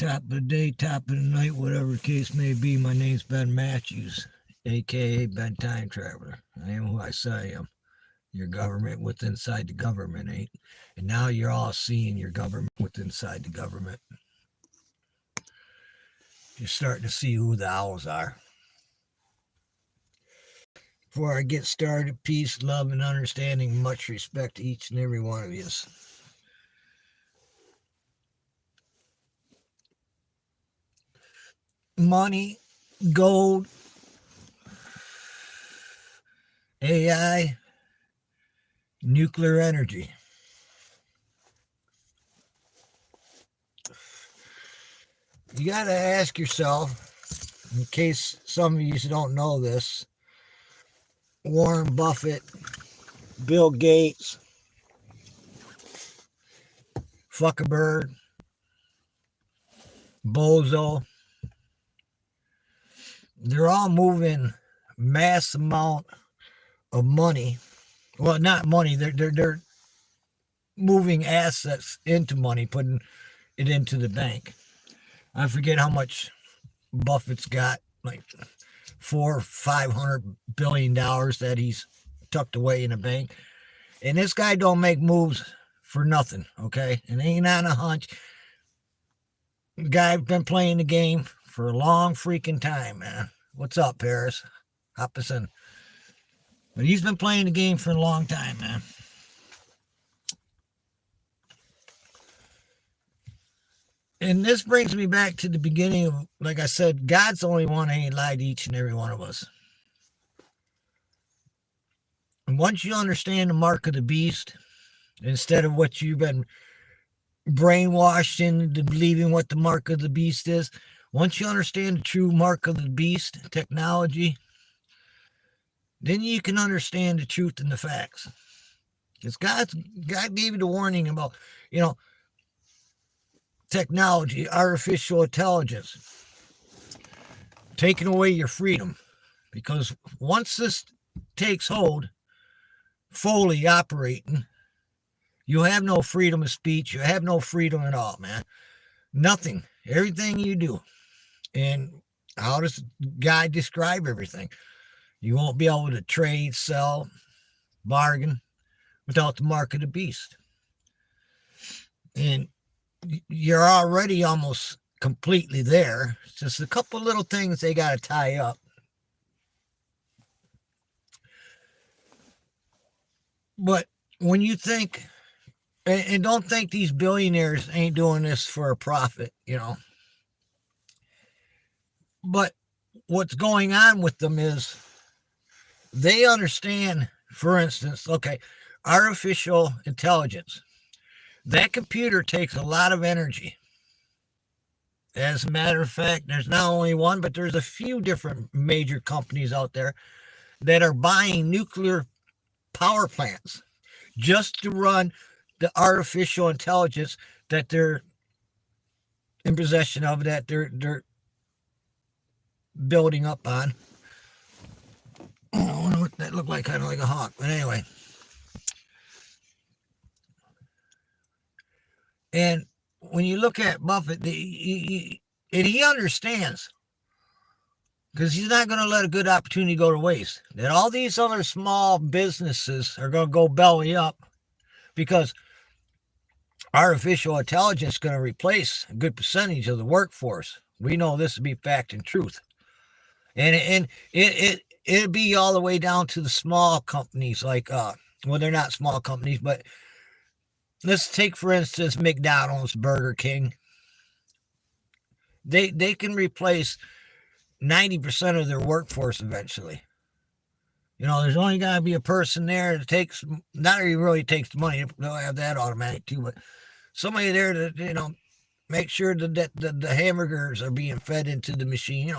Top of the day, top of the night, whatever the case may be. My name's Ben Matthews, aka Ben Time Traveler. I am who I say I am. Your government with inside the government ain't. And now you're all seeing your government with inside the government. You're starting to see who the owls are. Before I get started, peace, love, and understanding, much respect to each and every one of you. Money, gold, AI, nuclear energy. You got to ask yourself, in case some of you don't know this, Warren Buffett, Bill Gates, Zuckerberg, Bozo, they're all moving mass amount of money. Well, not money. They're moving assets into money, putting it into the bank. I forget how much Buffett's got, like $400-500 billion that he's tucked away in a bank. And this guy don't make moves for nothing, okay? And ain't on a hunch. The guy's been playing the game for a long freaking time, man. What's up, Paris? Hop us in. But he's been playing the game for a long time, man. And this brings me back to the beginning of, like I said, God's the only one that ain't lied to each and every one of us. And once you understand the mark of the beast, instead of what you've been brainwashed into believing what the mark of the beast is, once you understand the true mark of the beast, technology, then you can understand the truth and the facts. Because God gave you the warning about, technology, artificial intelligence, taking away your freedom. Because once this takes hold, fully operating, you have no freedom of speech. You have no freedom at all, man. Nothing. Everything you do. And how does God describe everything? You won't be able to trade, sell, bargain without the mark of the beast. And you're already almost completely there. It's just a couple little things they got to tie up. But when you think, and don't think these billionaires ain't doing this for a profit, But what's going on with them is they understand, for instance, okay, artificial intelligence. That computer takes a lot of energy. As a matter of fact, there's not only one, but there's a few different major companies out there that are buying nuclear power plants just to run the artificial intelligence that they're in possession of, that they're building up on. I wonder what that looked like, kind of like a hawk. But anyway. And when you look at Buffett, he understands, because he's not going to let a good opportunity go to waste, that all these other small businesses are going to go belly up because artificial intelligence is going to replace a good percentage of the workforce. We know this to be fact and truth. And it'll be all the way down to the small companies like, well, they're not small companies, but let's take, for instance, McDonald's, Burger King. They can replace 90% of their workforce eventually. There's only got to be a person there that takes, not even really takes the money. They'll have that automatic too, but somebody there to, make sure that the hamburgers are being fed into the machine.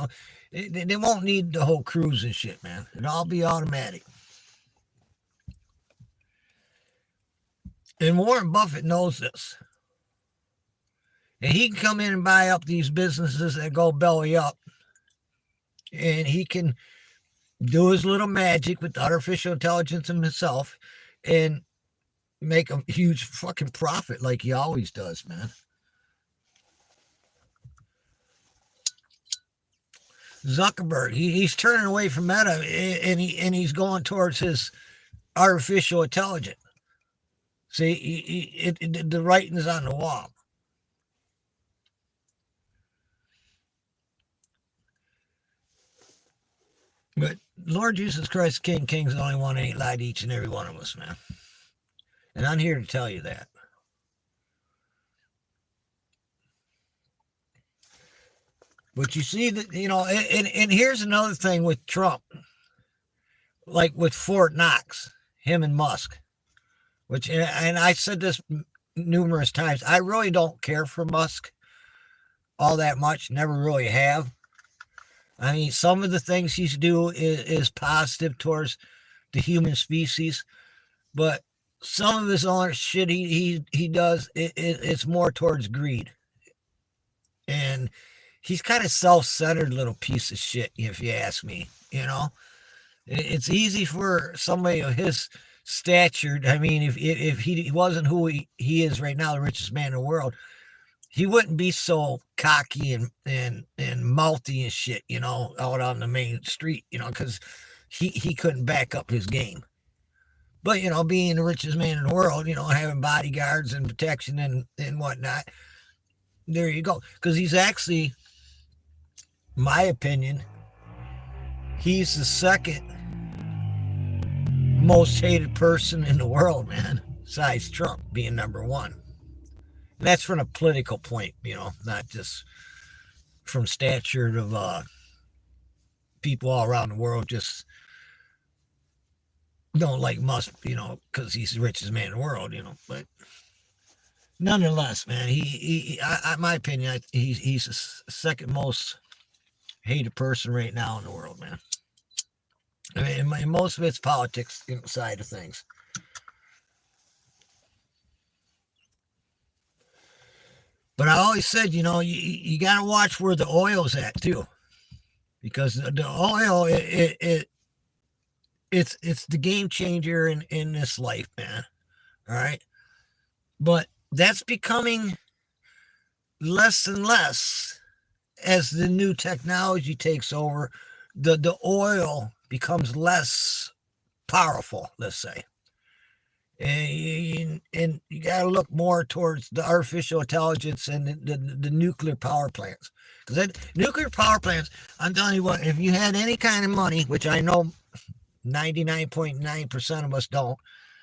They won't need the whole cruise and shit, man. It'll all be automatic. And Warren Buffett knows this. And he can come in and buy up these businesses that go belly up. And he can do his little magic with artificial intelligence himself and make a huge fucking profit like he always does, man. Zuckerberg, he's turning away from Meta, and he's going towards his artificial intelligence. See, the writing's on the wall. But Lord Jesus Christ, King King's the only one that ain't lied to each and every one of us, man. And I'm here to tell you that. But you see that, and here's another thing with Trump, like with Fort Knox, him and Musk, which, and I said this numerous times, I really don't care for Musk all that much, never really have. I mean, some of the things he's do is positive towards the human species, but some of his other shit he does, it's more towards greed. And he's kind of self-centered little piece of shit, if you ask me. It's easy for somebody of his stature. I mean, if he wasn't who he is right now, the richest man in the world, he wouldn't be so cocky and mouthy and shit, out on the main street, because he couldn't back up his game. But, being the richest man in the world, having bodyguards and protection and whatnot, there you go. Because he's actually, my opinion, he's the second most hated person in the world, man, besides Trump being number one. And that's from a political point, not just from stature of people all around the world just don't like Musk, because he's the richest man in the world, but nonetheless, man, my opinion, he's the second most hated person right now in the world, man. I mean, most of it's politics side of things. But I always said, you got to watch where the oil's at too, because the oil, it's the game changer in this life, man. All right, but that's becoming less and less as the new technology takes over. The oil becomes less powerful, let's say. And you got to look more towards the artificial intelligence and the nuclear power plants. Because nuclear power plants, I'm telling you what, if you had any kind of money, which I know 99.9% of us don't,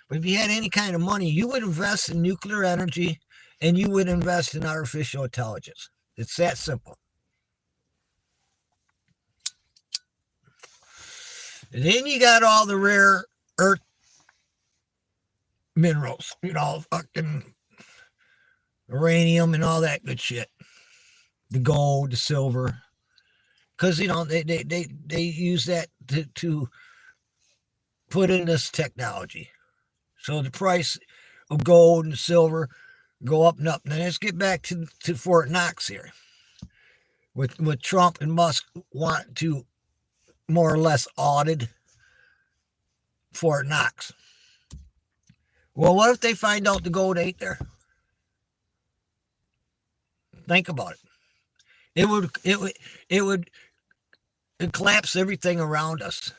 but if you had any kind of money, you would invest in nuclear energy and you would invest in artificial intelligence. It's that simple. And then you got all the rare earth minerals, fucking uranium and all that good shit. The gold, the silver. Because, they use that to put in this technology. So the price of gold and silver go up and up. Now let's get back to Fort Knox here. With Trump and Musk want to more or less audit Fort Knox. Well, what if they find out the gold ain't there? Think about it. It would collapse everything around us.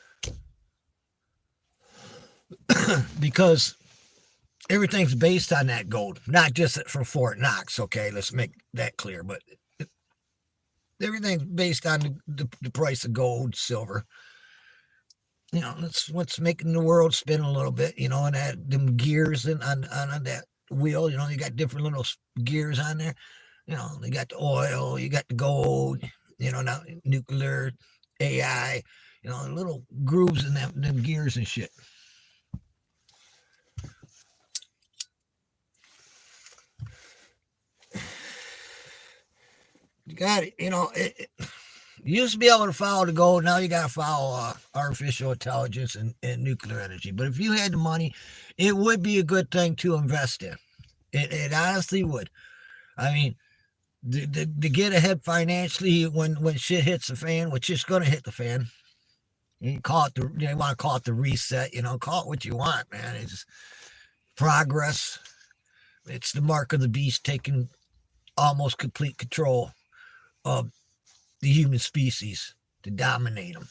Because everything's based on that gold, not just from Fort Knox. Okay, let's make that clear. But everything's based on the price of gold, silver. That's what's making the world spin a little bit. And that them gears on that wheel. You got different little gears on there. You got the oil, you got the gold. Now nuclear, AI. Little grooves in them gears and shit. You got it. You used to be able to follow the gold. Now you got to follow artificial intelligence and nuclear energy. But if you had the money, it would be a good thing to invest in. It honestly would. I mean, to get ahead financially when shit hits the fan, which is going to hit the fan. You call it they want to call it the reset. Call it what you want, man. It's progress. It's the mark of the beast taking almost complete control of the human species. to dominate them.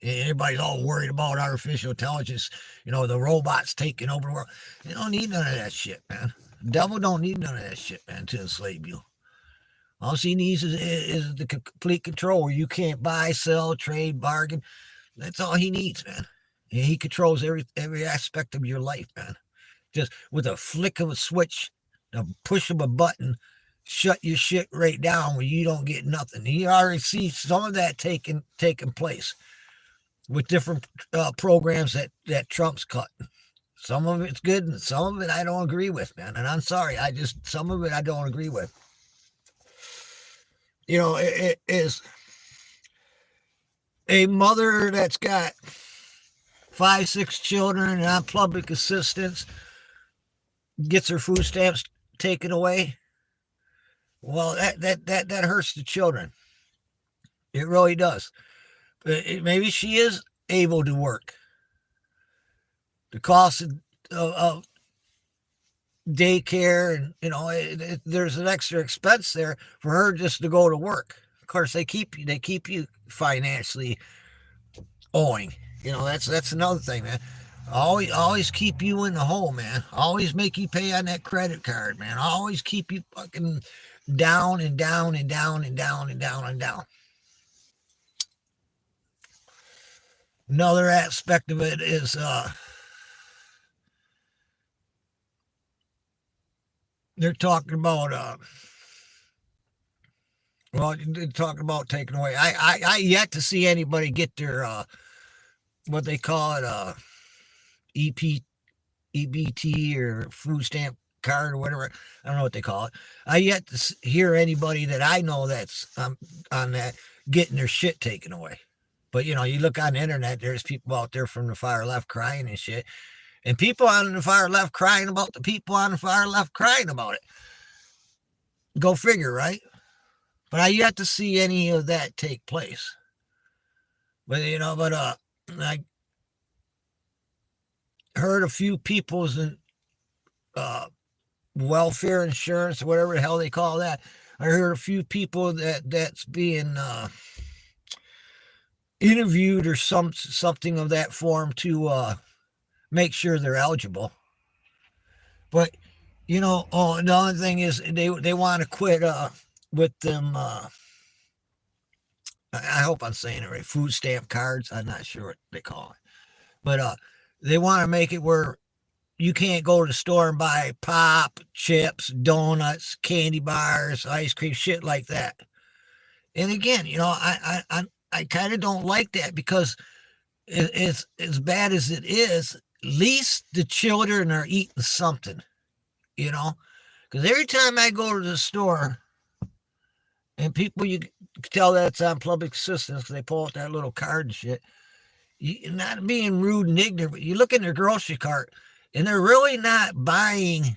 Everybody's all worried about artificial intelligence, the robots taking over the world. You don't need none of that shit, man. The devil don't need none of that shit, man, to enslave you. All he needs is the complete control where you can't buy, sell, trade, bargain. That's all he needs, man. And he controls every aspect of your life, man. Just with a flick of a switch, a push of a button, shut your shit right down where you don't get nothing. You already see some of that taking place with different programs that Trump's cut. Some of it's good and some of it I don't agree with, man. And I'm sorry, some of it I don't agree with. It is a mother that's got 5, 6 children and on public assistance gets her food stamps taken away. Well, that hurts the children. It really does. Maybe she is able to work. The cost of daycare and there's an extra expense there for her just to go to work. Of course, they keep you financially owing. That's another thing, man. Always keep you in the hole, man. Always make you pay on that credit card, man. Always keep you fucking down and down and down and down and down and down. Another aspect of it is they're talking about they're talking about taking away. I yet to see anybody get their what they call it EBT or food stamp card or whatever. I don't know what they call it. I yet to hear anybody that I know that's on that getting their shit taken away. But you look on the internet, there's people out there from the far left crying and shit. And people on the far left crying about the people on the far left crying about it. Go figure, right? But I yet to see any of that take place. But I heard a few people's welfare insurance, whatever the hell they call that. I heard a few people that's being interviewed or something of that form to make sure they're eligible. But the other thing is they want to quit with them. I hope I'm saying it right. Food stamp cards. I'm not sure what they call it, but they want to make it where you can't go to the store and buy pop, chips, donuts, candy bars, ice cream, shit like that. And again, I kind of don't like that because it's as bad as it is. At least the children are eating something, because every time I go to the store and people, you can tell that it's on public assistance because they pull out that little card and shit. Not being rude and ignorant, but you look in their grocery cart and they're really not buying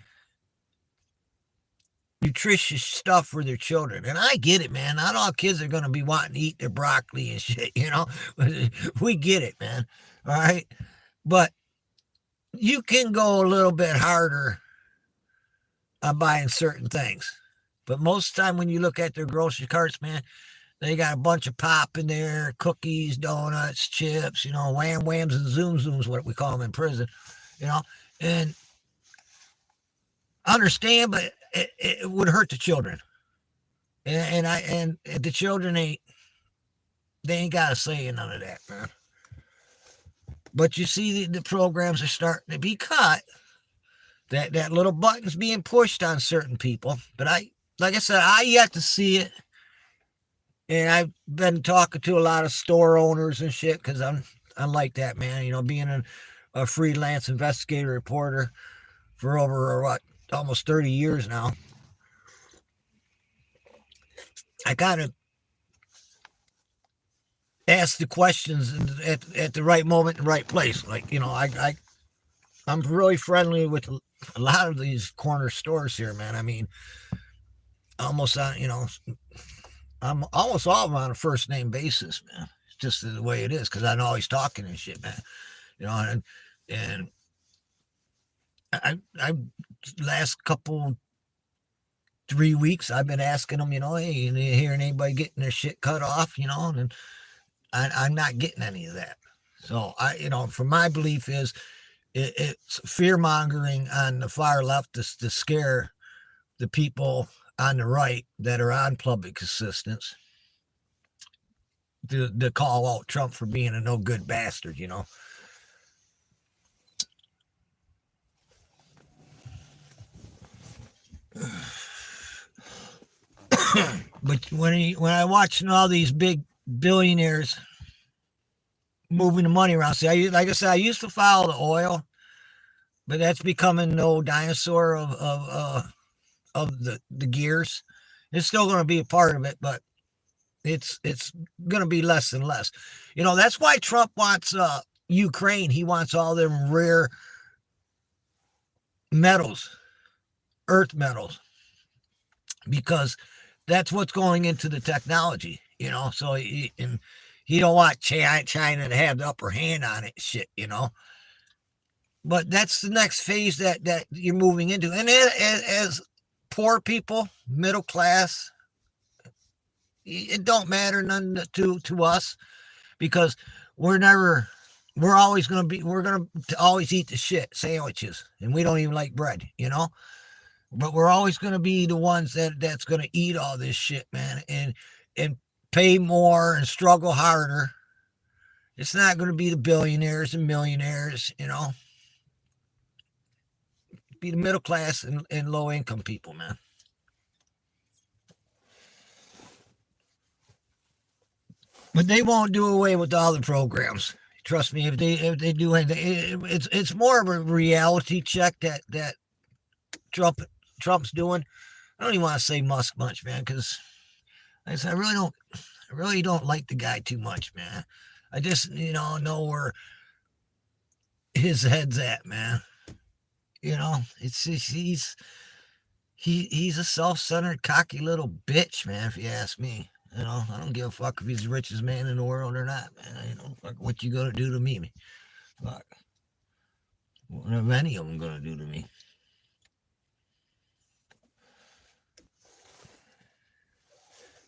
nutritious stuff for their children. And I get it, man. Not all kids are going to be wanting to eat their broccoli and shit, We get it, man. All right. But you can go a little bit harder on buying certain things. But most of the time when you look at their grocery carts, man, they got a bunch of pop in there, cookies, donuts, chips, wham whams and zoom zooms, what we call them in prison, and understand, but it would hurt the children. And the children they ain't got a say in none of that, man. But you see the programs are starting to be cut. That little button's being pushed on certain people. But like I said, I yet to see it. And I've been talking to a lot of store owners and shit because I'm like that, man. Being a freelance investigator reporter for over almost 30 years now. I gotta ask the questions at the right moment, in the right place. Like, I'm really friendly with a lot of these corner stores here, man. I mean, almost on, I'm almost all of them on a first name basis, man. It's just the way it is because I'm always talking and shit, man. And I last 3 weeks I've been asking them, hey, you hearing anybody getting their shit cut off, and I'm not getting any of that. So from my belief is it's fear mongering on the far left to scare the people on the right that are on public assistance to call out Trump for being a no good bastard, But when I watch all these big billionaires moving the money around, see, like I said, I used to follow the oil, but that's becoming no dinosaur of the gears. It's still going to be a part of it, but it's going to be less and less. That's why Trump wants Ukraine. He wants all them rare metals, earth metals, because that's what's going into the technology. So he don't want China to have the upper hand on it. Shit. But that's the next phase that you're moving into, and as poor people, middle class, it don't matter none to us, because we're always going to always eat the shit sandwiches, and we don't even like bread, but we're always going to be the ones that's going to eat all this shit, man, and pay more and struggle harder. It's not going to be the billionaires and millionaires, be the middle class and low income people, man. But they won't do away with all the programs. Trust me, if they do anything, it's more of a reality check that Trump's doing. I don't even want to say Musk much, man, because I really don't like the guy too much, man. I just know where his head's at, man. It's he's a self-centered, cocky little bitch, man. If you ask me. I don't give a fuck if he's the richest man in the world or not, man. Fuck what you gonna do to me? Fuck. What are any of them gonna do to me?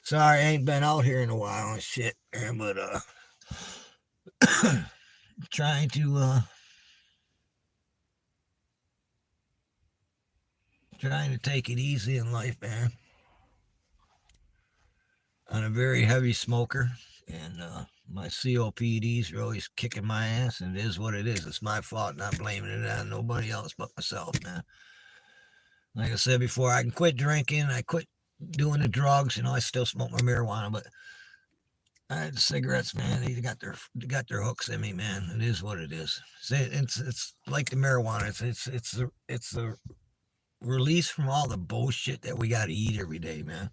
Sorry, I ain't been out here in a while and shit, but trying to take it easy in life, man. I'm a very heavy smoker, and my COPDs are always kicking my ass, and it is what it is. It's my fault, not blaming it on nobody else but myself, man. Like I said before, I can quit drinking, I quit doing the drugs, I still smoke my marijuana, but the cigarettes, man, they got their hooks in me, man. It is what it is. It's like the marijuana. It's the release from all the bullshit that we got to eat every day, man.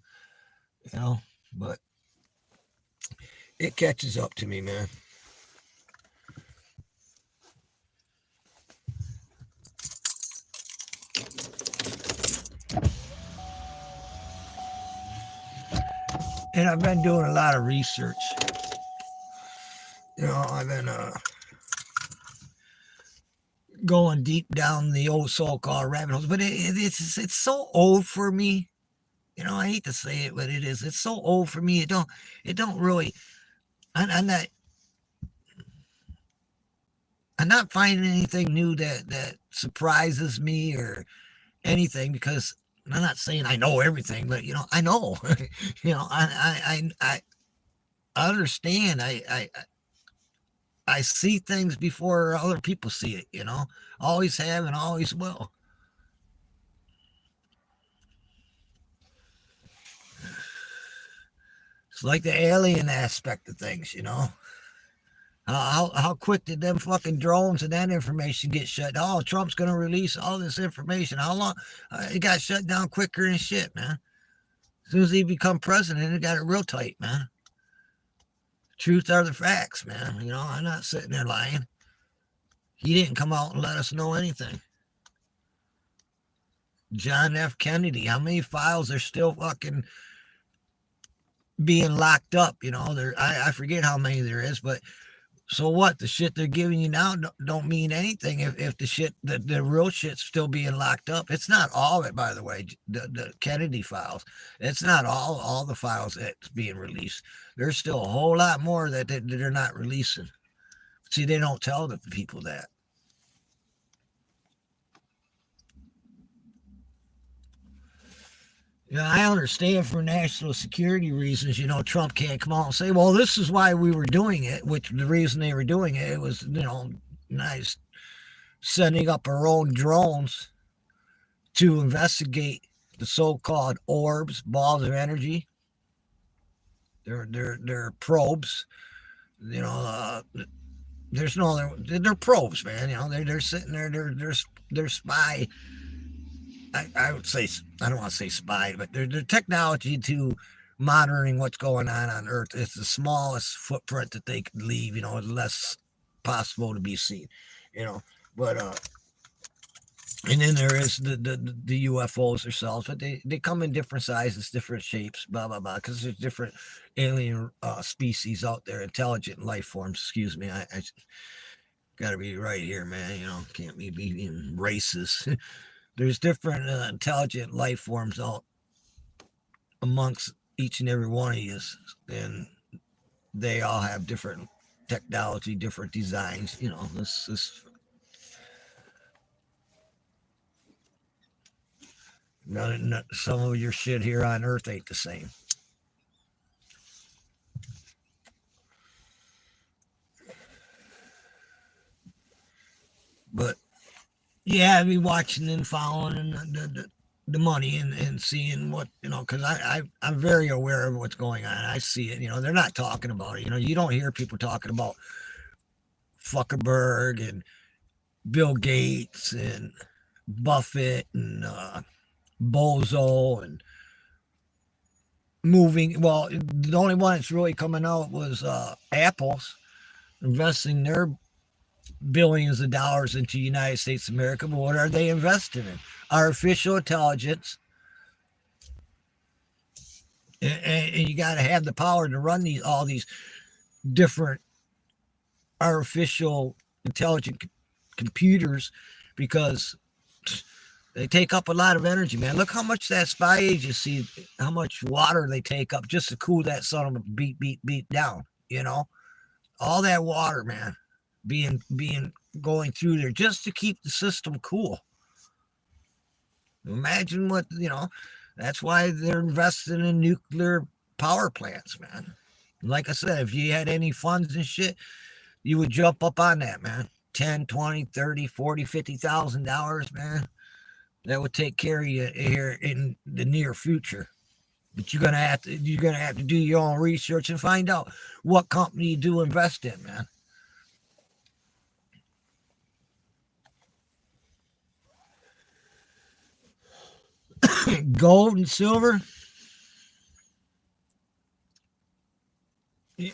But it catches up to me, man. And I've been doing a lot of research. I've been going deep down the old so-called rabbit holes, but it's so old for me. I hate to say it, but it is. It's so old for me. It don't really. I'm not finding anything new that surprises me or anything, because I'm not saying I know everything, but I know. I understand. I see things before other people see it. Always have and always will. It's like the alien aspect of things, How quick did them fucking drones and that information get shut down? Oh, Trump's going to release all this information. How long? It got shut down quicker than shit, man. As soon as he become president, it got it real tight, man. Truth are the facts, man. I'm not sitting there lying. He didn't come out and let us know anything. John F. Kennedy, how many files are still fucking being locked up? I forget how many there is, but So what? The shit they're giving you now don't mean anything if the shit, the real shit's still being locked up. It's not all of it, by the way. The Kennedy files. It's not all the files that's being released. There's still a whole lot more that they're not releasing. See, they don't tell the people that. Yeah, I understand for national security reasons, Trump can't come out and say, well, this is why we were doing it, which the reason they were doing it was, nice setting up our own drones to investigate the so-called orbs, balls of energy. They're probes. There's no other. They're probes, man. They're sitting there. They're spy. I would say, I don't want to say spy, but they're technology to monitoring what's going on Earth. It's the smallest footprint that they could leave. Less possible to be seen. But and then there is the UFOs themselves, but they come in different sizes, different shapes, blah blah blah. Because there's different alien species out there, intelligent life forms. Excuse me, I got to be right here, man. Can't be being racist. There's different intelligent life forms out amongst each and every one of you, and they all have different technology, different designs. This some of your shit here on Earth ain't the same. But yeah, I'd be watching and following the money and seeing what, because I'm very aware of what's going on. I see it. They're not talking about it. You don't hear people talking about Zuckerberg and Bill Gates and Buffett and Bozo and moving. Well, the only one that's really coming out was Apple's investing their billions of dollars into the United States of America. But what are they investing in? Artificial intelligence. And you got to have the power to run all these different artificial intelligent computers, because they take up a lot of energy, man. Look how much that spy agency, how much water they take up just to cool that son of a beat down. All that water, man, being going through there just to keep the system cool. Imagine what, that's why they're investing in nuclear power plants, man. Like I said, if you had any funds and shit, you would jump up on that, man. 10, 20, 30, 40, $50,000, man. That would take care of you here in the near future. But you're gonna have to do your own research and find out what company you do invest in, man. Gold and silver.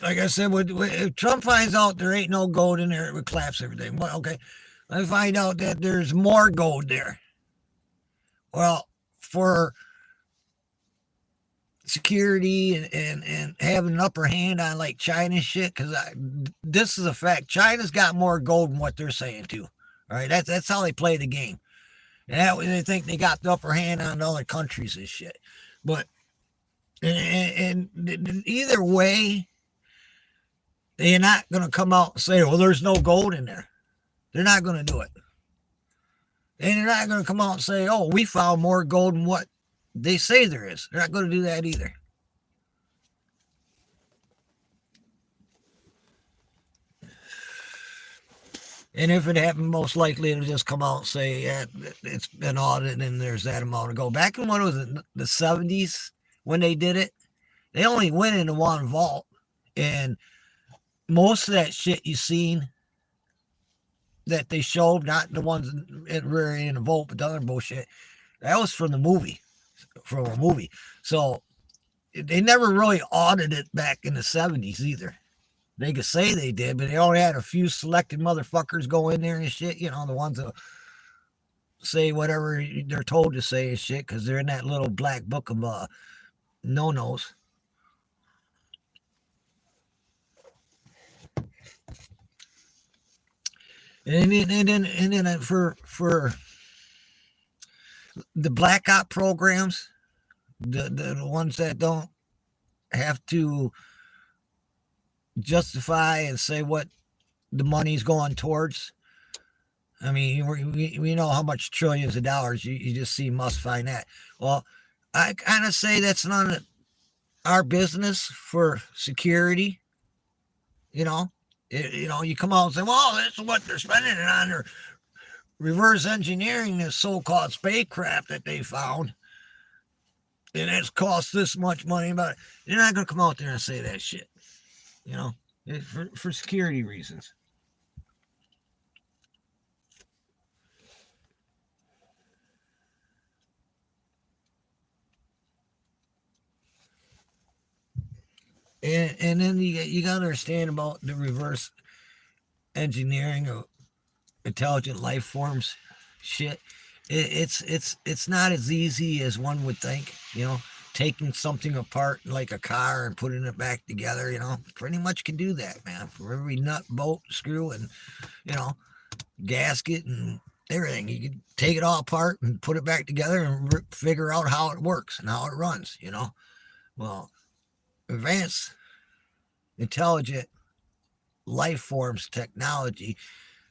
Like I said, if Trump finds out there ain't no gold in there, it would collapse everything. Well, okay. I find out that there's more gold there. Well, for security and having an upper hand on like China shit, because this is a fact. China's got more gold than what they're saying too. All right, that's how they play the game. And that way they think they got the upper hand on other countries and shit. But and either way, they're not going to come out and say, well, there's no gold in there. They're not going to do it. And they're not going to come out and say, oh, we found more gold than what they say there is. They're not going to do that either. And if it happened, most likely it'll just come out and say, yeah, it's been audited and there's that amount of gold. Back in when it was the 70s when they did it, they only went into one vault. And most of that shit you seen that they showed, not the ones that were in the vault, but the other bullshit, that was from a movie. So they never really audited back in the 70s either. They could say they did, but they only had a few selected motherfuckers go in there and shit, the ones that say whatever they're told to say and shit, because they're in that little black book of no-nos. And then for the black op programs, the ones that don't have to justify and say what the money's going towards. I mean, we know how much trillions of dollars. You just see must find that. Well, I kind of say that's none of our business for security. You know, you come out and say, well, this is what they're spending it on. They're reverse engineering this so-called spacecraft that they found. And it's cost this much money. But they're not going to come out there and say that shit. You know, for security reasons. And then you got to understand about the reverse engineering of intelligent life forms shit. It's not as easy as one would think. Taking something apart like a car and putting it back together. Pretty much can do that, man. For every nut, bolt, screw, and you know gasket and everything, you can take it all apart and put it back together and figure out how it works and how it runs. Well, advanced intelligent life forms technology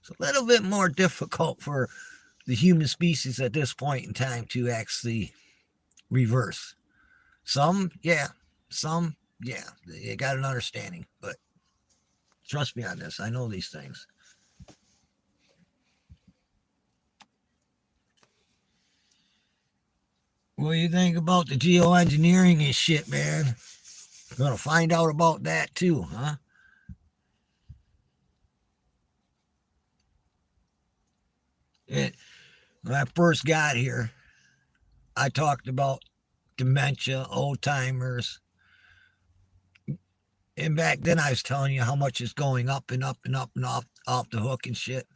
is a little bit more difficult for the human species at this point in time to actually reverse. Some, yeah. Some, yeah. You got an understanding, but trust me on this. I know these things. What do you think about the geoengineering and shit, man? Gonna find out about that too, huh? When I first got here, I talked about dementia, old timers, and back then I was telling you how much is going up and up and up and off the hook and shit.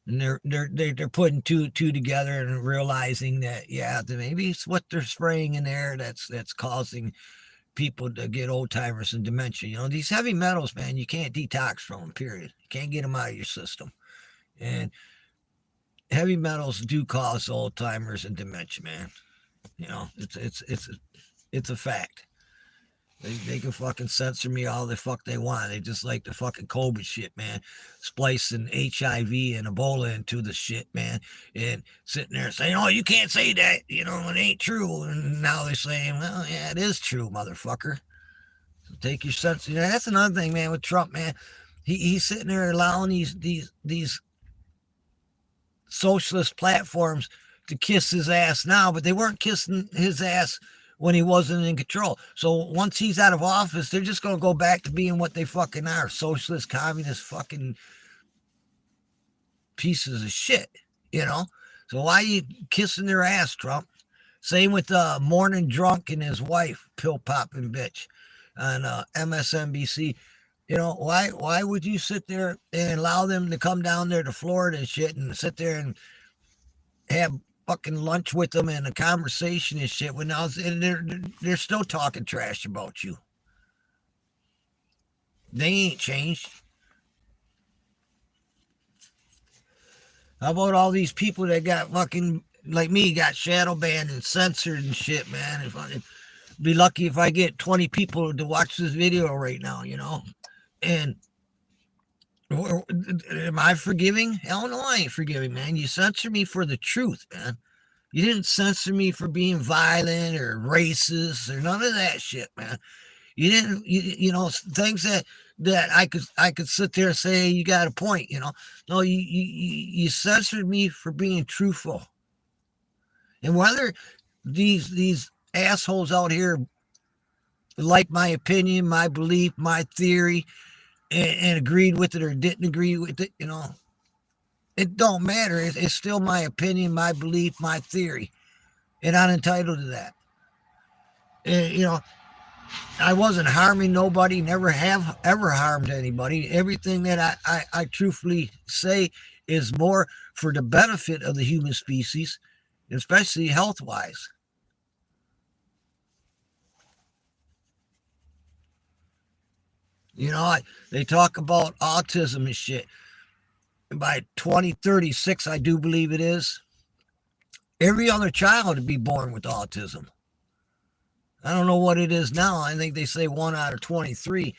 And they're putting two together and realizing that maybe it's what they're spraying in there that's causing people to get old timers and dementia. These heavy metals, man, you can't detox from them. Period. You can't get them out of your system. And heavy metals do cause old timers and dementia, man. It's a fact. They can fucking censor me all the fuck they want. They just like the fucking COVID shit, man. Splicing HIV and Ebola into the shit, man. And sitting there saying, oh, you can't say that. It ain't true. And now they're saying, well, yeah, it is true, motherfucker. So take your sense. That's another thing, man, with Trump, man. He's sitting there allowing these socialist platforms to kiss his ass now, but they weren't kissing his ass when he wasn't in control. So once he's out of office, they're just going to go back to being what they fucking are, socialist, communist, fucking pieces of shit, So why are you kissing their ass, Trump? Same with Morning Drunk and his wife, pill popping bitch, on MSNBC. Why would you sit there and allow them to come down there to Florida and shit and sit there and have fucking lunch with them and a conversation and shit when they're still talking trash about you? They ain't changed. How about all these people that got fucking like me got shadow banned and censored and shit, man? If I'd be lucky if I get 20 people to watch this video right now, And am I forgiving? Hell no, I ain't forgiving, man. You censor me for the truth, man. You didn't censor me for being violent or racist or none of that shit, man. You didn't, things that I could sit there and say you got a point, No, you censored me for being truthful. And whether these assholes out here like my opinion, my belief, my theory, and agreed with it or didn't agree with it, it don't matter. It's still my opinion, my belief, my theory, and I'm entitled to that. And, I wasn't harming nobody, never have ever harmed anybody. Everything that I truthfully say is more for the benefit of the human species, especially health wise. They talk about autism and shit. by 2036, I do believe it is, every other child to be born with autism. I don't know what it is now. I think they say 1 out of 23,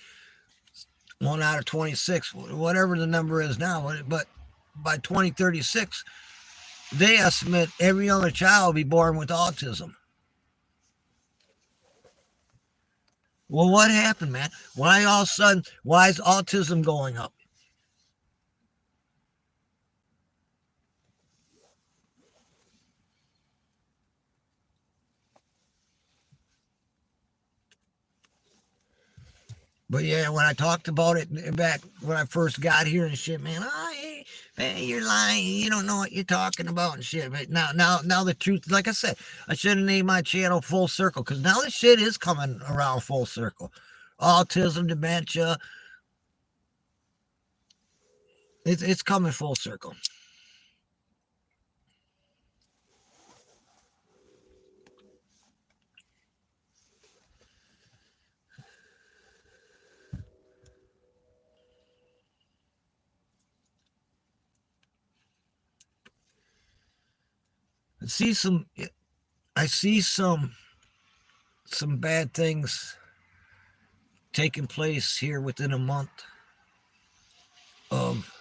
1 out of 26, whatever the number is now. But by 2036, they estimate every other child will be born with autism. Well, what happened, man? Why all of a sudden, why is autism going up? But yeah, when I talked about it back when I first got here and shit, man, hey, you're lying. You don't know what you're talking about and shit. But now the truth, like I said, I should have named my channel Full Circle, because now the shit is coming around full circle. Autism, dementia, it's coming full circle. I see some bad things taking place here within a month of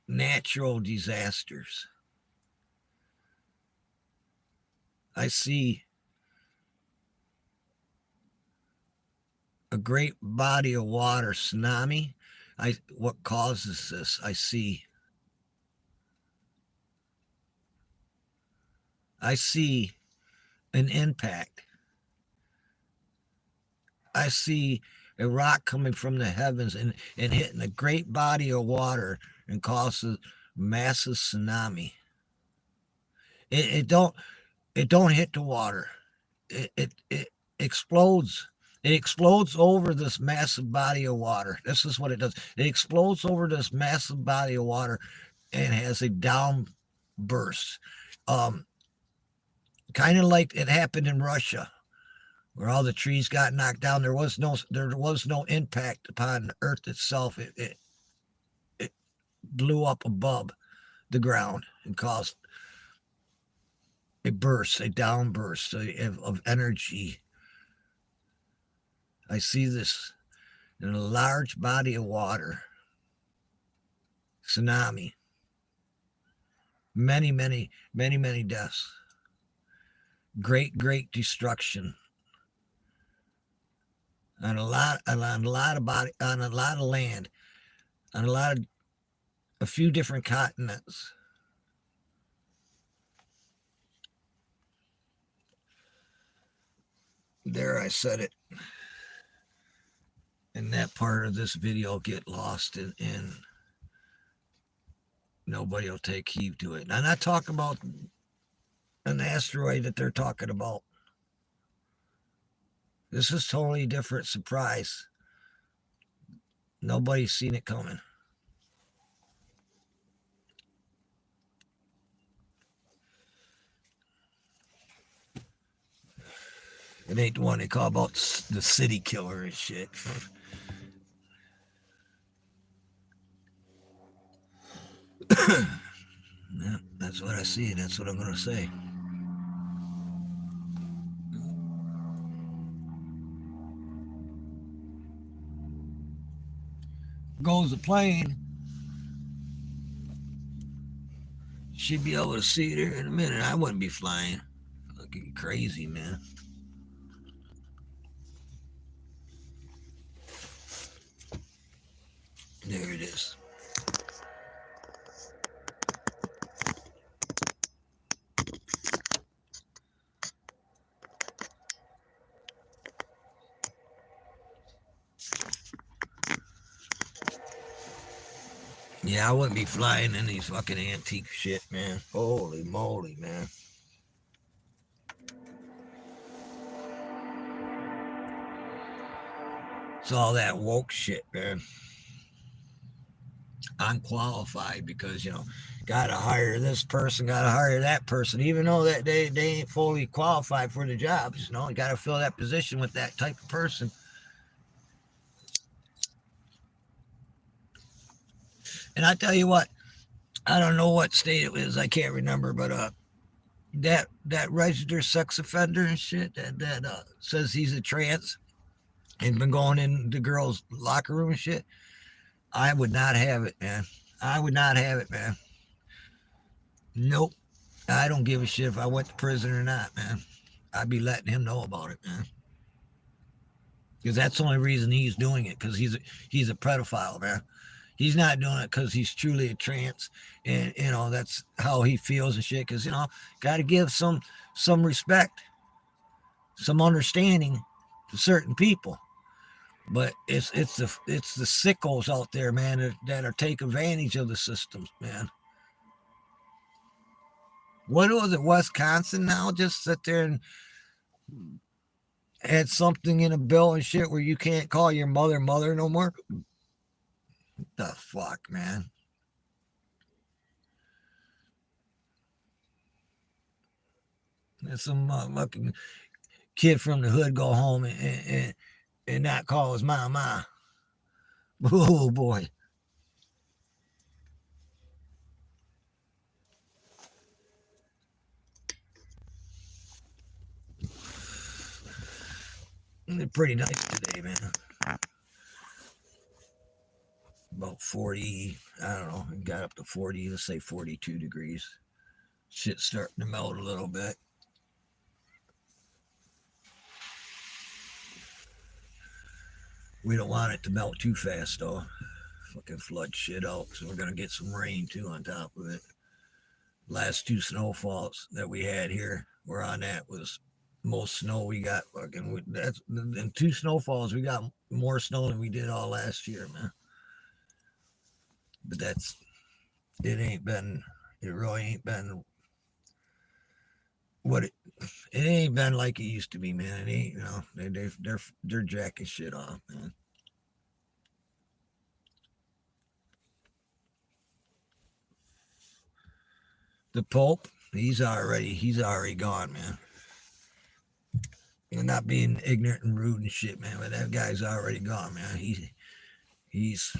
natural disasters. I see a great body of water tsunami. What causes this? I see an impact. I see a rock coming from the heavens and hitting a great body of water and causes massive tsunami. It don't hit the water. It explodes. It explodes over this massive body of water. This is what it does. It explodes over this massive body of water and has a downburst. Kind of like it happened in Russia, where all the trees got knocked down. There was no impact upon the earth itself. It blew up above the ground and caused a downburst of energy. I see this in a large body of water. Tsunami. Many deaths. Great destruction on a lot of land, on a few different continents. There, I said it. And that part of this video get lost in nobody will take heed to it. And I'm not talking about an asteroid that they're talking about. This is totally different surprise. Nobody's seen it coming. It ain't the one they call about the city killer and shit. Yeah, that's what I see. That's what I'm going to say. Goes the plane. Should be able to see it here in a minute. I wouldn't be flying. Looking crazy, man. There it is. Yeah, I wouldn't be flying in these fucking antique shit, man. Holy moly, man. It's all that woke shit, man. I'm qualified because, gotta hire this person, gotta hire that person, even though that they ain't fully qualified for the jobs. You gotta fill that position with that type of person. And I tell you what, I don't know what state it was. I can't remember, but that registered sex offender and shit that says he's a trans and been going in the girls' locker room and shit. I would not have it, man. I would not have it, man. Nope. I don't give a shit if I went to prison or not, man. I'd be letting him know about it, man. Because that's the only reason he's doing it. Because he's a pedophile, man. He's not doing it because he's truly a trans, and that's how he feels and shit. Because got to give some respect, some understanding to certain people. But it's the sickos out there, man, that are take advantage of the systems, man. What was it, Wisconsin now? Just sit there and had something in a bill and shit where you can't call your mother no more. What the fuck, man? There's some fucking kid from the hood go home and not call his mama. Oh boy. It's pretty nice today, man. About 40, I don't know, it got up to 40, let's say 42 degrees. Shit's starting to melt a little bit. We don't want it to melt too fast, though. Fucking flood shit out, so we're going to get some rain, too, on top of it. Last two snowfalls that we had here, were on that was most snow we got. Fucking, that's in two snowfalls, we got more snow than we did all last year, man. But it really ain't been what it ain't been like it used to be, man. It ain't, they're jacking shit off, man. The Pope, he's already gone, man. And not being ignorant and rude and shit, man, but that guy's already gone, man. He's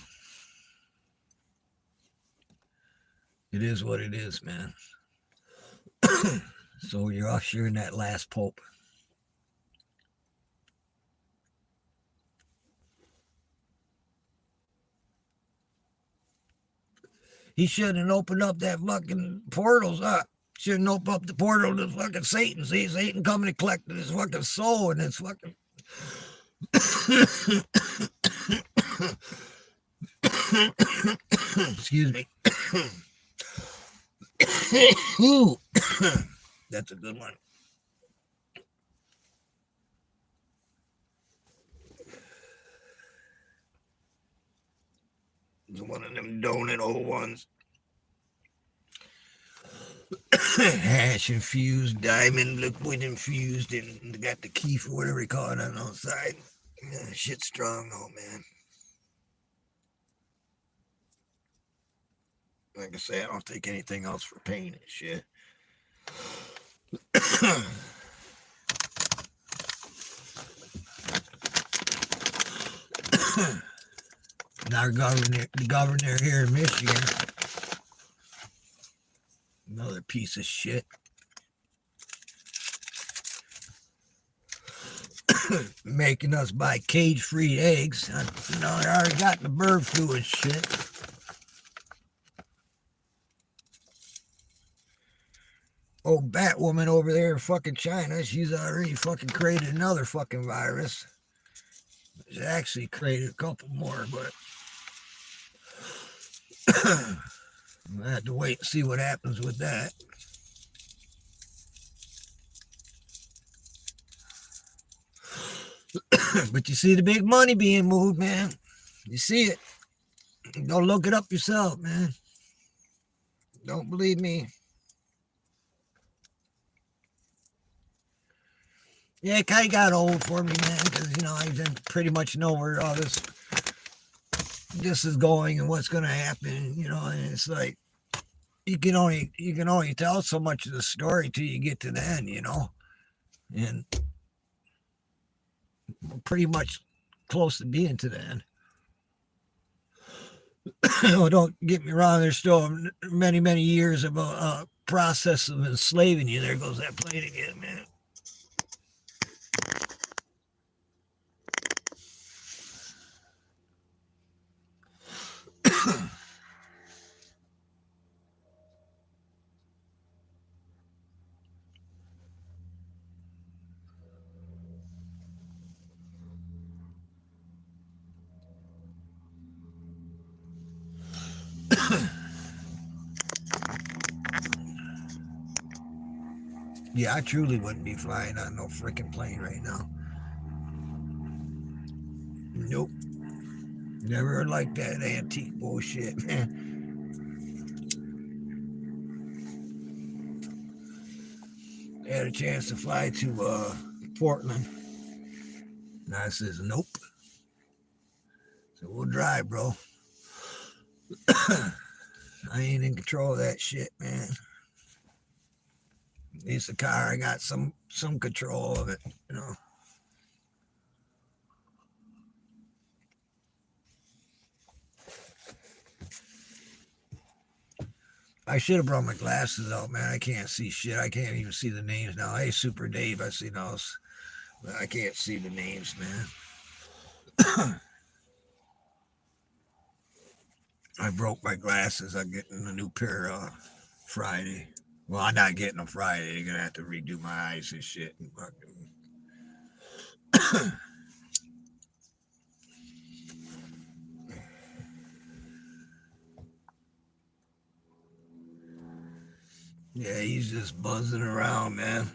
it is what it is, man. So you're ushering that last Pope. He shouldn't open up that fucking portals up. Shouldn't open up the portal to fucking Satan. See, Satan coming to collect his fucking soul and his fucking. Excuse me. That's a good one. It's one of them donut old ones. Hash infused, diamond liquid infused, and got the key for whatever you call it on the outside. Yeah, shit's strong, though, man. Like I say, I don't take anything else for pain and shit. Our the governor here in Michigan, another piece of shit. Making us buy cage-free eggs. They already got the bird flu and shit. Oh, Batwoman over there in fucking China, she's already fucking created another fucking virus. She actually created a couple more, but I have to wait and see what happens with that. But you see the big money being moved, man. You see it. Go look it up yourself, man. Don't believe me. Yeah, it kind of got old for me, man, because, I didn't pretty much know where all this is going and what's going to happen, and it's like, you can only tell so much of the story till you get to the end, and we're pretty much close to being to the end. Oh, don't get me wrong. There's still many, many years of a process of enslaving you. There goes that plane again, man. Yeah, I truly wouldn't be flying on no freaking plane right now. Nope. Never liked that antique bullshit, man. I had a chance to fly to Portland. And I says, nope. So we'll drive, bro. I ain't in control of that shit, man. At least the car, I got some control of it, you know. I should have brought my glasses out, man. I can't see shit. I can't even see the names now. Hey, Super Dave, I see those. But I can't see the names, man. I broke my glasses. I'm getting a new pair Friday. Well, I'm not getting them Friday. You're gonna have to redo my eyes and shit. And yeah, he's just buzzing around, man.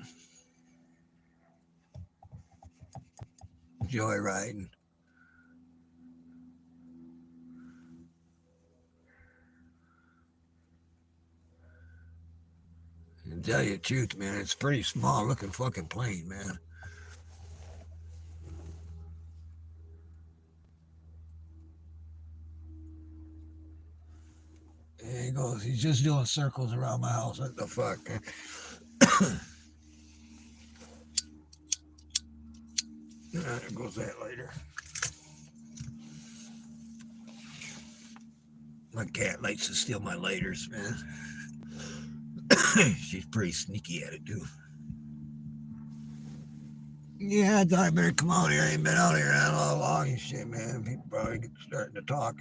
Joyriding. And tell you the truth, man, it's a pretty small looking fucking plane, man. There he goes. He's just doing circles around my house. What the fuck, man? There goes that lighter. My cat likes to steal my lighters, man. She's pretty sneaky at it, too. Yeah, I thought I better come out here. I ain't been out here that long and shit, man. People probably starting to talk.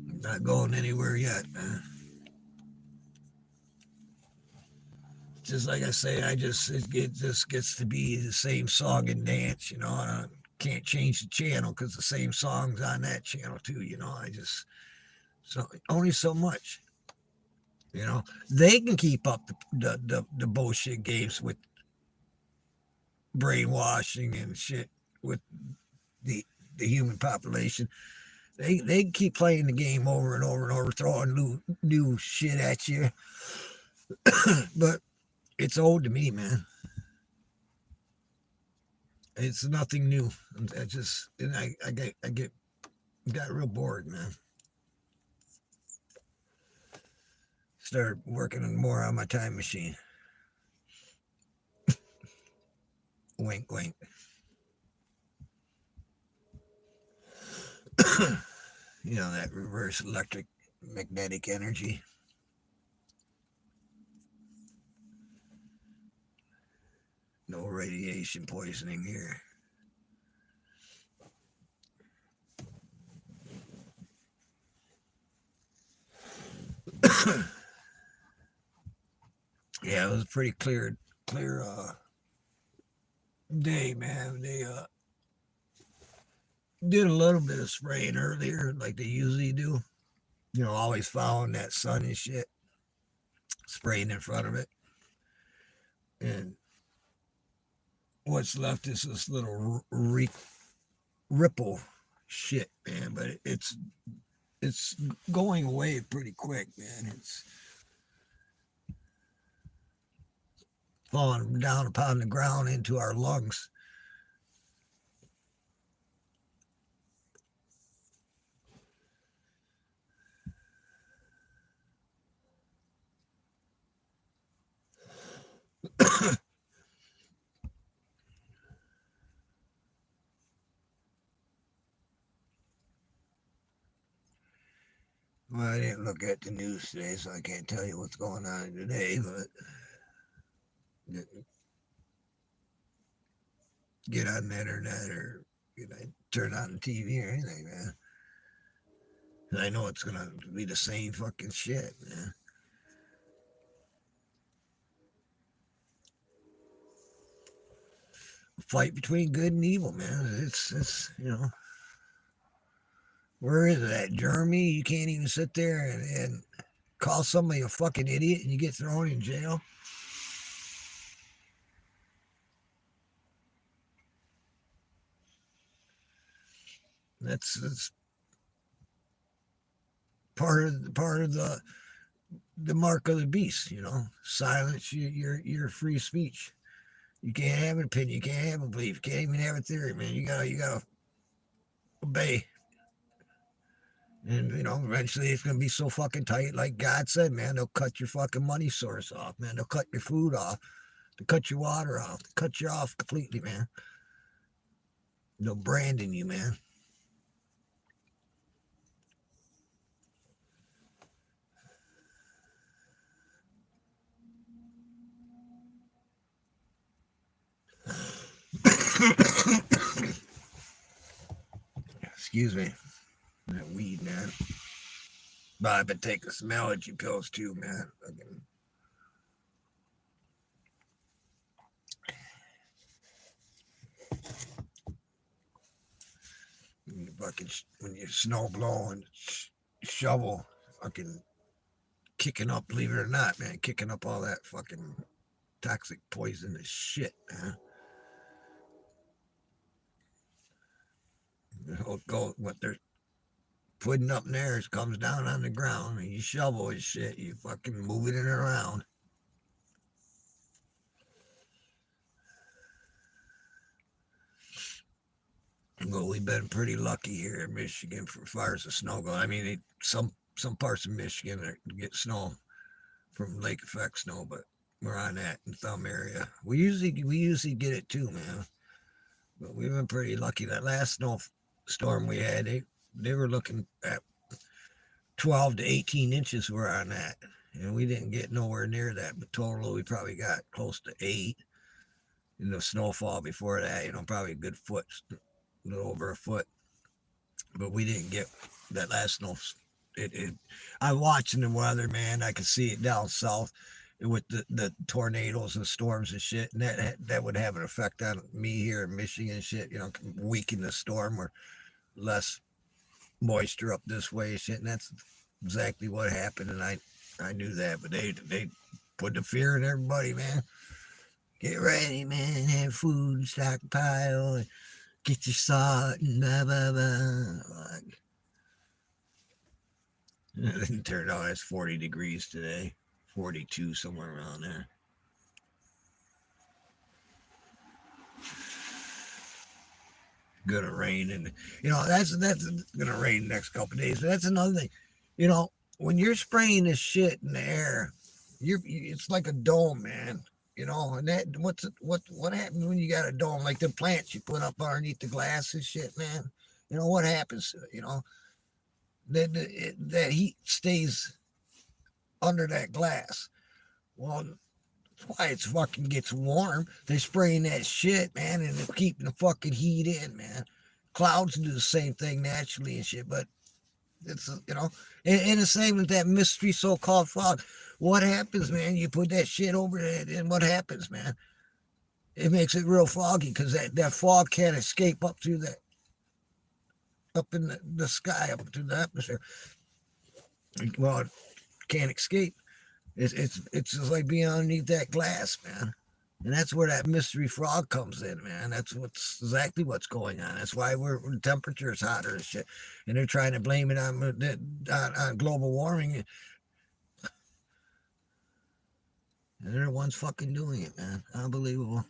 I'm not going anywhere yet, man. Just like I say, it just gets to be the same song and dance, you know. I can't change the channel because the same song's on that channel too, you know. So only so much, you know. They can keep up the bullshit games with brainwashing and shit with the the human population. They keep playing the game over and over and over, throwing new shit at you. But it's old to me, man. It's nothing new. I just and I get got real bored, man. Started working more on my time machine. Wink, wink. You know that reverse electric magnetic energy. No radiation poisoning here. Yeah, it was a pretty clear day, man. They did a little bit of spraying earlier, like they usually do. You know, always following that sun and shit, spraying in front of it. And what's left is this little ripple shit, man. But it's going away pretty quick, man. It's falling down upon the ground into our lungs. Well, I didn't look at the news today, so I can't tell you what's going on today, but get on the internet or turn on the TV or anything, man. I know it's gonna be the same fucking shit, man. A fight between good and evil, man. It's. Where is it at? Germany? You can't even sit there and call somebody a fucking idiot and you get thrown in jail. That's part of the mark of the beast. Silence your free speech. You can't have an opinion. You can't have a belief. You can't even have a theory, man. You gotta obey. And eventually it's gonna be so fucking tight, like God said, man. They'll cut your fucking money source off, man. They'll cut your food off. They'll cut your water off. They'll cut you off completely, man. They'll branding you, man. Excuse me. That weed, man. But I've been taking some allergy pills too, man. When you snow blow and shovel, fucking kicking up, believe it or not, man, kicking up all that fucking toxic poisonous shit, man. What they're putting up there comes down on the ground, and you shovel and shit, you fucking moving it around. Well, we've been pretty lucky here in Michigan for fires of snow. I mean, some parts of Michigan get snow from lake effect snow, but we're on that in some area. We usually get it too, man. But we've been pretty lucky. That last snowstorm we had, they were looking at 12 to 18 inches were on that. And we didn't get nowhere near that, but total we probably got close to 8. And the snowfall before that, probably a good foot, a little over a foot. But we didn't get that last snow. I'm watching the weather, man. I could see it down south with the tornadoes and storms and shit, and that would have an effect on me here in Michigan and shit. Weaken the storm or less moisture up this way and shit, and that's exactly what happened. And I knew that, but they put the fear in everybody, man. Get ready, man. Have food stockpile. And get your salt and blah blah blah. It turned out it's 40 degrees today, 42 somewhere around there. Gonna rain, and that's gonna rain next couple of days. But that's another thing. When you're spraying this shit in the air, it's like a dome, man. And what happens when you got a dome like the plants you put up underneath the glass and shit, man? What happens? That heat stays under that glass. Well, that's why it's fucking gets warm. They're spraying that shit, man, and they're keeping the fucking heat in, man. Clouds do the same thing naturally and shit, but it's and the same with that mystery so-called fog. What happens, man? You put that shit over it, and what happens, man? It makes it real foggy because that fog can't escape up through that, up in the sky, up through the atmosphere. Well, it can't escape. It's just like being underneath that glass, man. And that's where that mystery frog comes in, man. That's exactly what's going on. That's why the temperature is hotter and shit. And they're trying to blame it on global warming. And they're the ones fucking doing it, man. Unbelievable.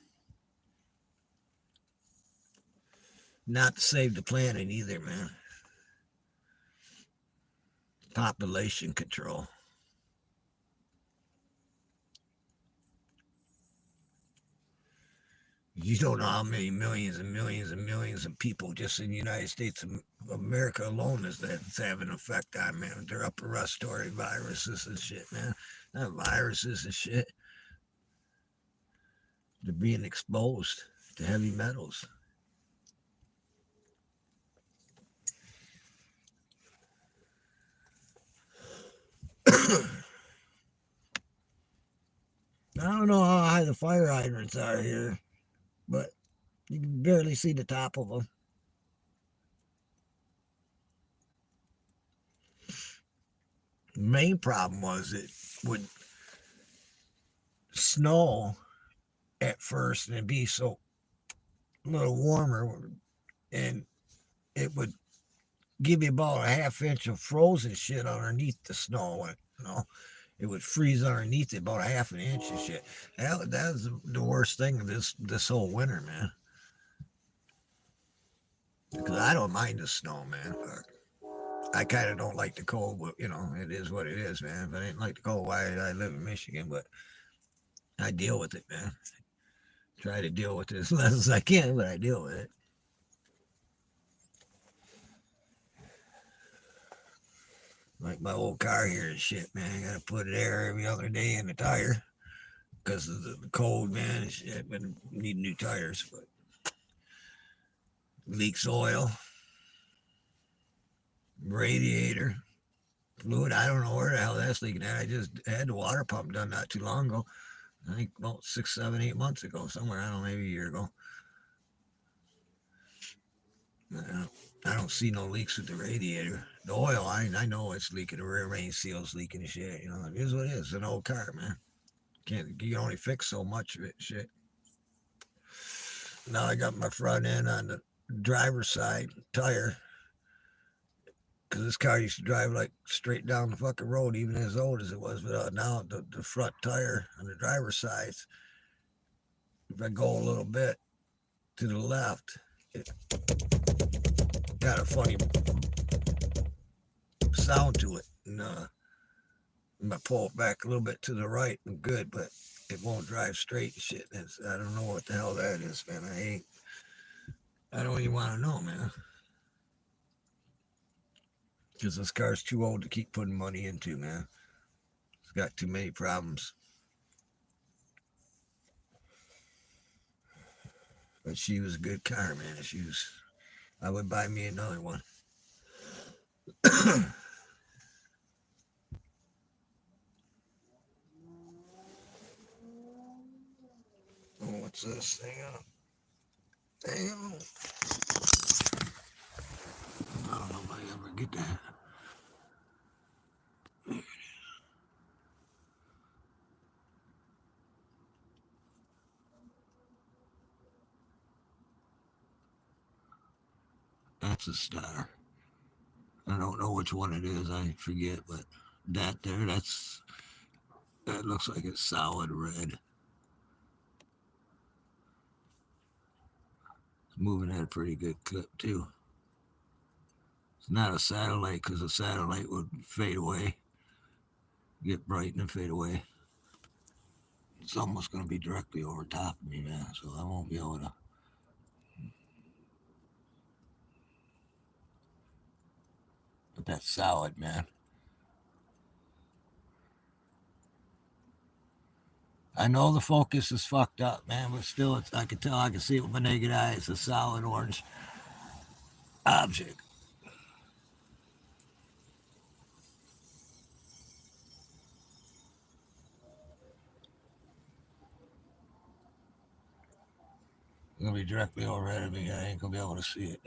Not to save the planet either, man. Population control. You don't know how many millions and millions and millions of people just in the United States of America alone is that's having an effect on, man. Their upper respiratory viruses and shit, man. Not viruses and shit. They're being exposed to heavy metals. I don't know how high the fire hydrants are here, but you can barely see the top of them. The main problem was it would snow at first and it'd be so a little warmer, and it would give you about a half inch of frozen shit underneath the snow. You know, it would freeze underneath it about a half an inch and shit. That was the worst thing of this whole winter, man. Because I don't mind the snow, man. I kind of don't like the cold, but you know, it is what it is, man. If I didn't like the cold, why did I live in Michigan? But I deal with it, man. Try to deal with it as less as I can, but I deal with it. Like my old car here and shit, man. I gotta put air every other day in the tire because of the cold, man. And shit, but need new tires, but leaks oil, radiator, fluid. I don't know where the hell that's leaking at. I just had the water pump done not too long ago. I think about 6, 7, 8 months ago, somewhere. I don't know, maybe a year ago. I don't see no leaks with the radiator. The oil, I know it's leaking. The rear main seal's leaking and shit. You know, it is what it is. It's an old car, man. You can only fix so much of it, shit. Now I got my front end on the driver's side tire because this car used to drive like straight down the fucking road, even as old as it was. But now the front tire on the driver's side, if I go a little bit to the left, it got a funny sound to it. And I pull it back a little bit to the right, I'm good, but it won't drive straight and shit. I don't know what the hell that is, man. I don't even want to know, man. Because this car's too old to keep putting money into, man. It's got too many problems. But she was a good car, man. I would buy me another one. Oh, what's this thing up? Damn. I don't know if I ever get that. That's a star. I don't know which one it is. I forget, but that looks like it's solid red. It's moving at a pretty good clip too. It's not a satellite because a satellite would fade away, get bright and fade away. It's almost going to be directly over top of me, man. So I won't be able to. But that's solid, man. I know the focus is fucked up, man, but still, I can tell, I can see it with my naked eye. It's a solid orange object. It's gonna be directly overhead of me. I ain't gonna be able to see it.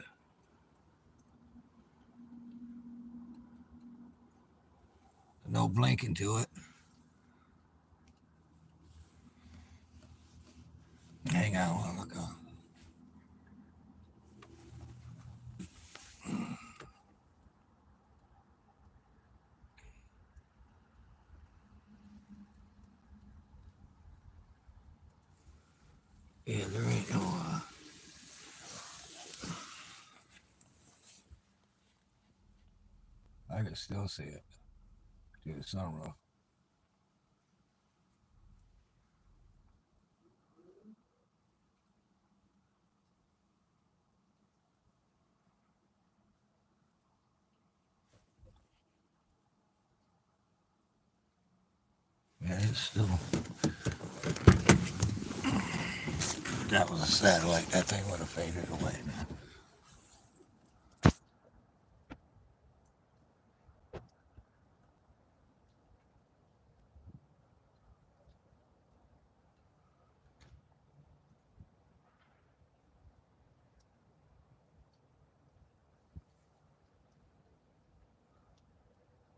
No blinking to it. Hang on while I look on. Yeah, there ain't no. I can still see it through the sunroof. still. If that was a satellite, that thing would have faded away, man.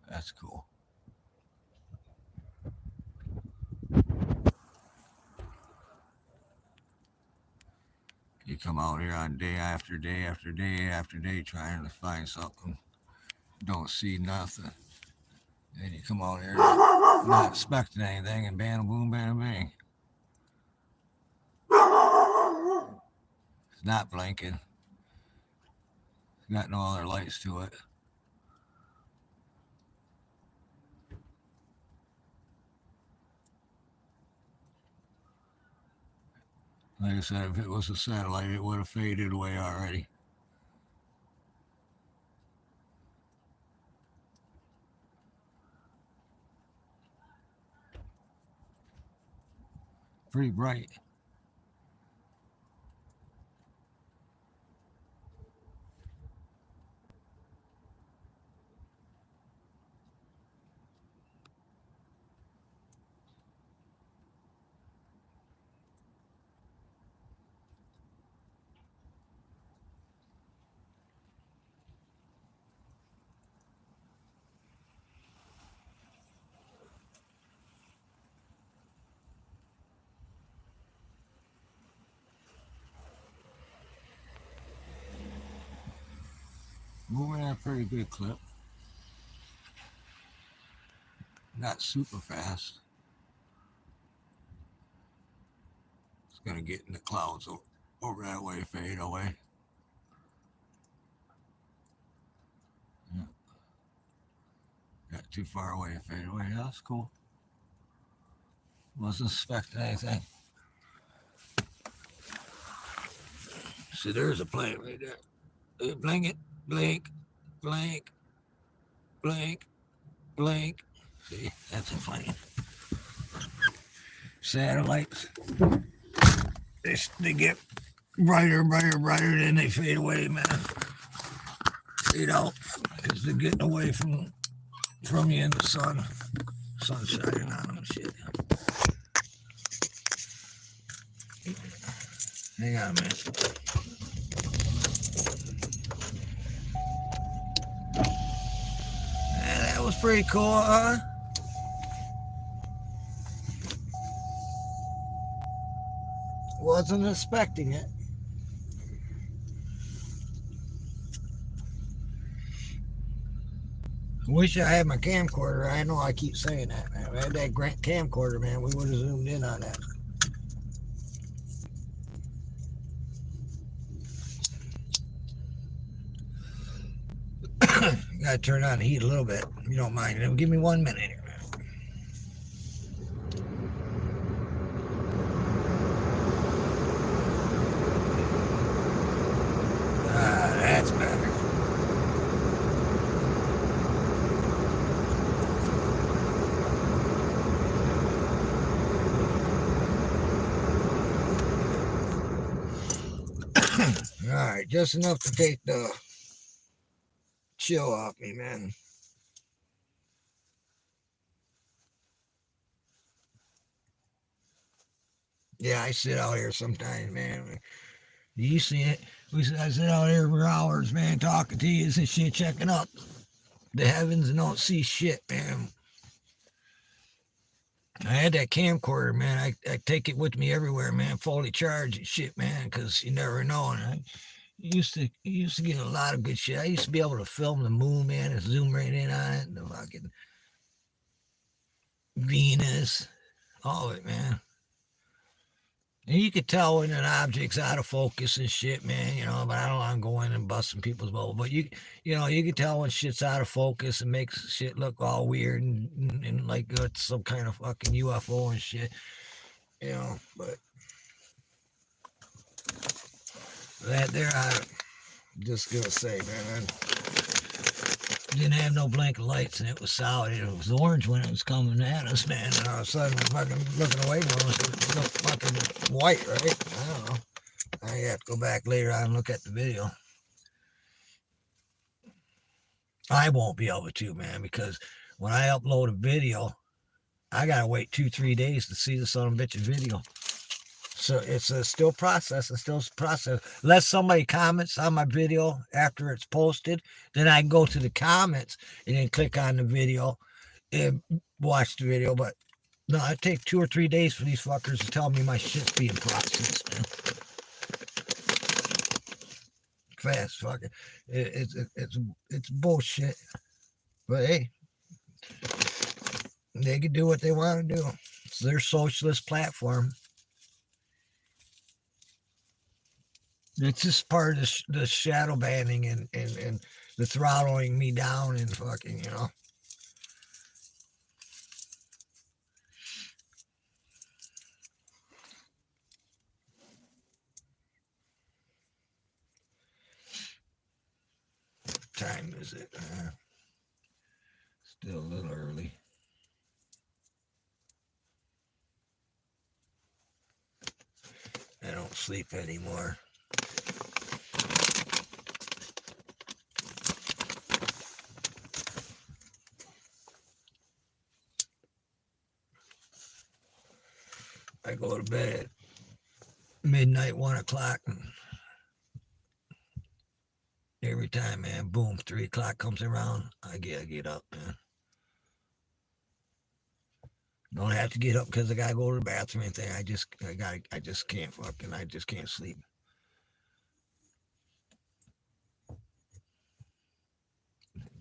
That's cool. You come out here on day after day after day after day trying to find something, don't see nothing. Then you come out here not expecting anything, and bam, boom, bam, bang. It's not blinking. It's got no other lights to it. Like I said, if it was a satellite, it would have faded away already. Pretty bright. Moving at a pretty good clip. Not super fast. It's gonna get in the clouds over that way, fade away. Yeah. Got too far away, fade away. That's cool. Wasn't expecting anything. See, there's a plane right there. Blink it, blink, blink, blink, blink. See, that's a plane. Satellites. They get brighter, brighter, brighter, then they fade away, man. You know, because they're getting away from you in the sun. Sun's shining on them and shit. Hang on a minute. Yeah, that was pretty cool, huh? Wasn't expecting it. Wish I had my camcorder. I know I keep saying that, man. If I had that camcorder, man, we would have zoomed in on that. Gotta turn on the heat a little bit, if you don't mind. Give me 1 minute here. That's better. All right, just enough to take the chill off me, man. Yeah, I sit out here sometimes, man. You see it? I sit out here for hours, man, talking to you and shit, checking up the heavens and don't see shit, man. I had that camcorder, man. I take it with me everywhere, man, fully charged and shit, man, because you never know. And I used to get a lot of good shit. I used to be able to film the moon, man, and zoom right in on it. The fucking Venus, all of it, man. And you could tell when an object's out of focus and shit, man, but I don't want to go in and busting people's bubble. But you can tell when shit's out of focus and makes shit look all weird and like it's some kind of fucking UFO and shit, but that there, I'm just gonna say, man, didn't have no blinking lights, and it was solid. It was orange when it was coming at us, man. And all of a sudden, we're fucking looking away from us. It looked fucking white, right? I don't know. I have to go back later on and look at the video. I won't be able to, man, because when I upload a video, I gotta wait 2-3 days to see the son of a bitch's video. So it's still processing, Unless somebody comments on my video after it's posted, then I can go to the comments and then click on the video and watch the video. But no, it takes 2 or 3 days for these fuckers to tell me my shit's being processed, man. Fast fucking, it's bullshit. But hey, they can do what they want to do. It's their socialist platform. It's just part of the shadow banning and the throttling me down and fucking, you know. What time is it? Still a little early. I don't sleep anymore. I go to bed at midnight, 1 o'clock. Every time, man, boom, 3 o'clock comes around, I get up, man. Don't have to get up because I gotta go to the bathroom or anything. I just can't sleep.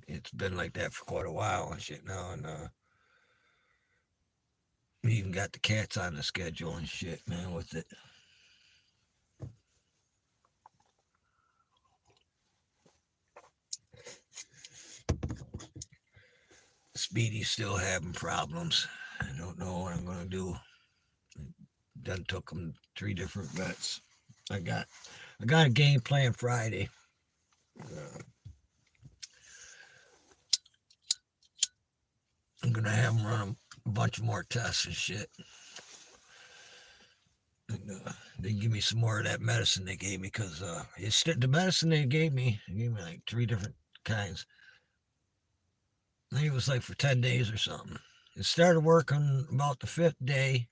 It's been like that for quite a while and shit now, and we even got the cats on the schedule and shit, man, with it. Speedy's still having problems. I don't know what I'm gonna do. Done took him 3 different vets. I got a game plan Friday. I'm gonna have him run a bunch more tests and shit. And they give me some more of that medicine they gave me because the medicine they gave me like 3 different kinds. I think it was like for 10 days or something. It started working about the 5th day.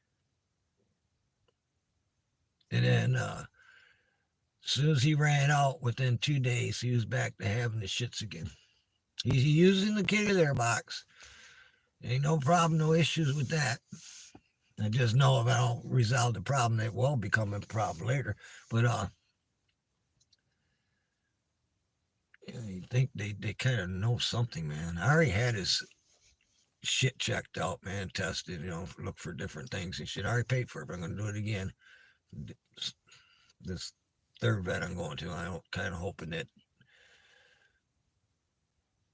And then as soon as he ran out, within 2 days, he was back to having the shits again. He's using the kitty litter box. Ain't no problem, no issues with that. I just know if I don't resolve the problem, it will become a problem later. But you think they kind of know something, man. I already had his shit checked out, man, tested, you know, look for different things and shit. I already paid for it, but I'm going to do it again. This 3rd vet I'm going to, I'm kind of hoping that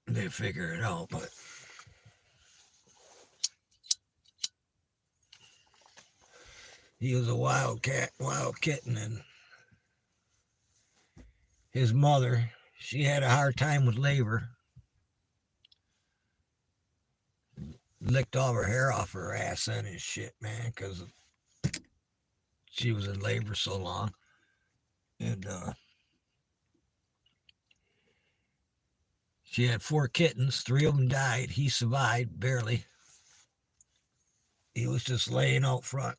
they figure it out, but he was a wild kitten, and his mother, she had a hard time with labor. Licked all her hair off her ass and his shit, man, because she was in labor so long. And she had 4 kittens. 3 of them died. He survived, barely. He was just laying out front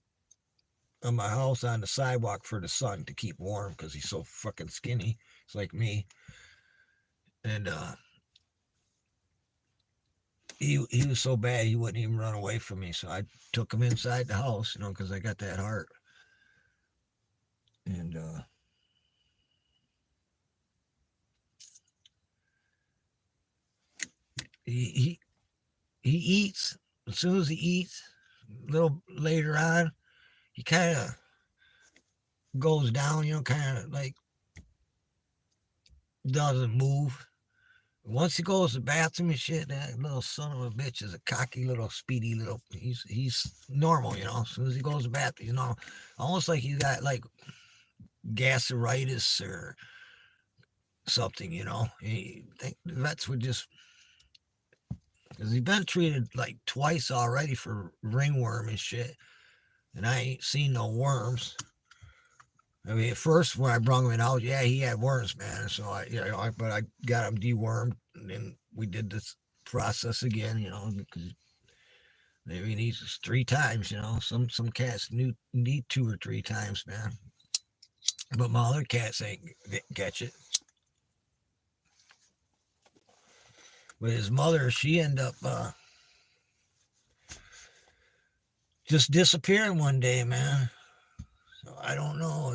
of my house on the sidewalk for the sun to keep warm because he's so fucking skinny. It's like me. And he was so bad he wouldn't even run away from me. So I took him inside the house, you know, because I got that heart. And he eats. As soon as he eats, a little later on, he kind of goes down, you know, kind of like doesn't move. Once he goes to the bathroom and shit, that little son of a bitch is a cocky little speedy little. He's normal, you know. As soon as he goes to the bathroom, you know, almost like he's got like gastritis or something, you know. The vets would just Because he's been treated like twice already for ringworm and shit. And I ain't seen no worms. I mean, at first when I brung him in out, yeah, he had worms, man. So but I got him dewormed, and then we did this process again, because maybe he needs 3 times, Some cats need 2 or 3 times, man. But my other cats ain't catch it. But his mother, she ended up just disappearing one day, man. So I don't know.